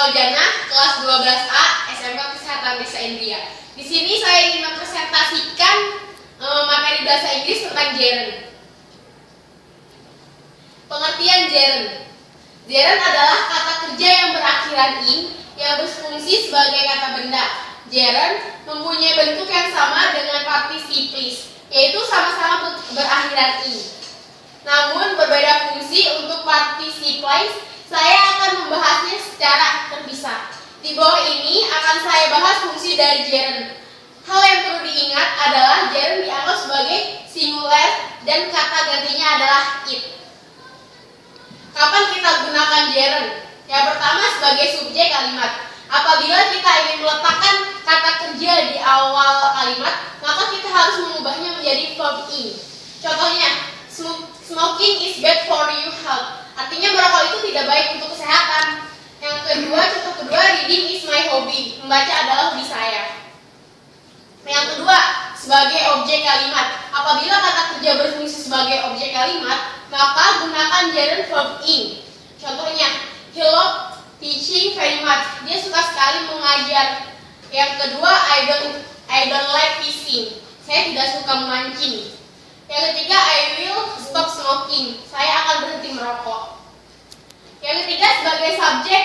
Fauzana, kelas 12A, SMK Kesehatan Desa India. Di sini saya ingin mempresentasikan materi bahasa Inggris tentang gerund. Pengertian gerund. Gerund adalah kata kerja yang berakhiran in yang berfungsi sebagai kata benda. Gerund mempunyai bentuk yang sama dengan participles, yaitu sama-sama berakhiran in. Namun berbeda fungsi. Untuk participles saya akan membahasnya secara terpisah. Di bawah ini akan saya bahas fungsi dari gerund. Hal yang perlu diingat adalah gerund dianggap sebagai singular dan kata gantinya adalah it. Kapan kita gunakan gerund? Yang pertama sebagai subjek kalimat. Apabila kita ingin meletakkan kata kerja di awal kalimat, maka kita harus mengubahnya menjadi verb in. Contohnya, smoking is bad for your health. Artinya merokok itu tidak baik untuk kesehatan. Yang kedua, contoh kedua, reading is my hobby. Membaca adalah hobi saya. Yang kedua, sebagai objek kalimat. Apabila kata kerja berfungsi sebagai objek kalimat, maka gunakan gerund verb in. Contohnya, he loves teaching very much. Dia suka sekali mengajar. Yang kedua, I don't like fishing. Saya tidak suka memancing. Yang ketiga, I will stop smoking. Saya akan berhenti merokok. Yang ketiga, sebagai subjek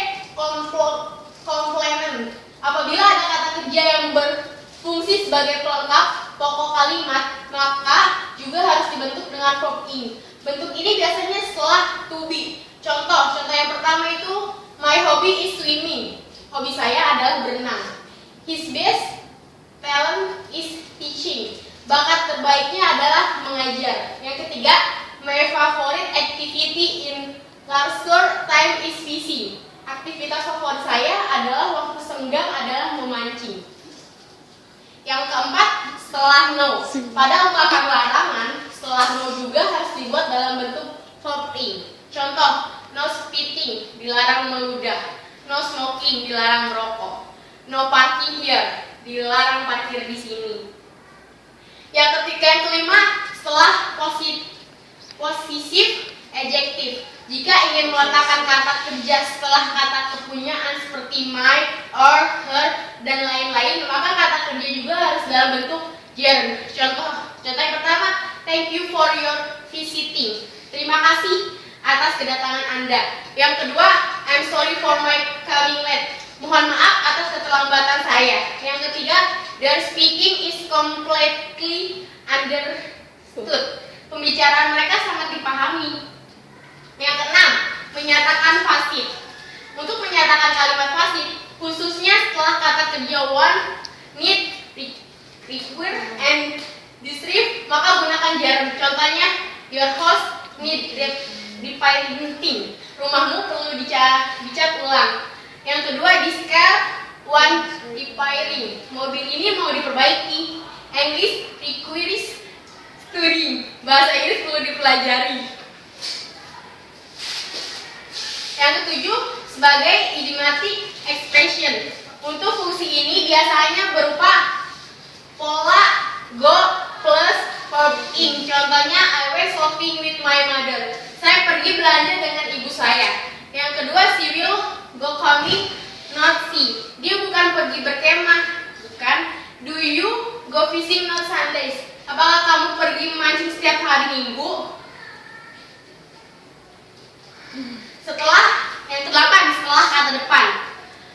komplement. Apabila ada kata kerja yang berfungsi sebagai pelengkap pokok kalimat, maka juga harus dibentuk dengan verb in. Bentuk ini biasanya setelah to be. Contoh yang pertama itu, my hobby is swimming. Hobi saya adalah berenang. His best talent is teaching. Bakat terbaiknya adalah mengajar. Yang ketiga, my favorite activity in leisure time is fishing. Aktivitas favorit saya adalah waktu senggang adalah memancing. Yang keempat, setelah no. Pada ungkapan larangan, setelah no juga harus dibuat dalam bentuk verb in. Contoh, no spitting, dilarang meludah. No smoking, dilarang merokok. No parking here, dilarang parkir di sini. Yang ketiga, yang kelima, setelah posesif adjektif. Jika ingin meletakkan kata kerja setelah kata kepunyaan seperti my, or, her, dan lain-lain, maka kata kerja juga harus dalam bentuk gerund. Contoh yang pertama, thank you for your visiting. Terima kasih atas kedatangan Anda. Yang kedua, I'm sorry for my coming late. Mohon maaf atas keterlambatan saya. Yang ketiga, their speaking is completely understood. Pembicaraan mereka sangat dipahami. Yang keenam, menyatakan pasif. Untuk menyatakan kalimat pasif, khususnya setelah kata kerja want, need, require, and deserve, maka gunakan gerund. Contohnya, your house need repainting. Rumahmu perlu dicat ulang. Yang kedua, this car want repairing. Mobil ini mau diperbaiki. English requires studying. Bahasa Inggris perlu dipelajari. Yang ketujuh, sebagai idiomatic expression. Untuk fungsi ini biasanya berupa pola go plus verb in. Contohnya, I went shopping with my mother. Saya pergi belanja dengan ibu saya. Yang kedua, she will go camping, not see. Dia bukan pergi berkemah, bukan. Do you go fishing on Sundays? Apakah kamu pergi memancing setiap hari Minggu? Setelah yang ke-8, setelah kata depan.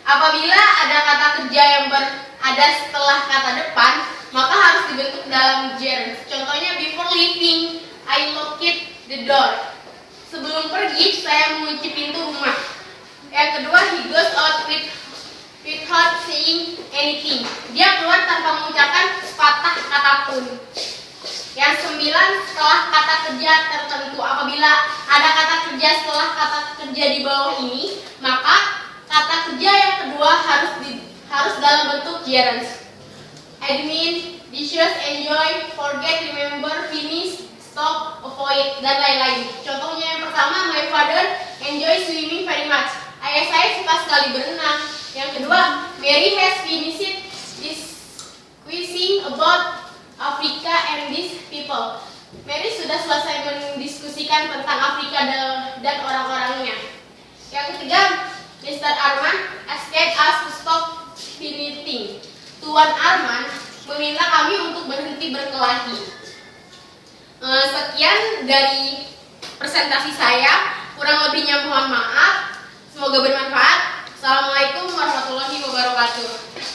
Apabila ada kata kerja yang berada setelah kata depan, maka harus dibentuk dalam gerund. Contohnya, before leaving, I locked the door. Sebelum pergi, saya mengunci pintu rumah. Yang kedua, he goes out without saying anything. Dia keluar tanpa mengucapkan sepatah kata pun. Yang 9, setelah kata kerja tertentu. Apabila ada kata kerja setelah kata kerja di bawah ini, maka kata kerja yang kedua harus dalam bentuk gerund. Admin, dishes, enjoy, forget, remember, finish, stop, avoid, dan lain-lain. Contohnya yang pertama, my father enjoy swimming very much. Ayah saya suka sekali berenang. Yang kedua, Mary has finished discussing about Africa and these people. Mary sudah selesai mendiskusikan tentang Afrika dan orang-orangnya. Yang ketiga, Mr. Arman asked us to stop fighting. Tuan Arman meminta kami untuk berhenti berkelahi. Sekian dari presentasi saya. Kurang lebihnya mohon maaf. Semoga bermanfaat. Assalamualaikum warahmatullahi wabarakatuh.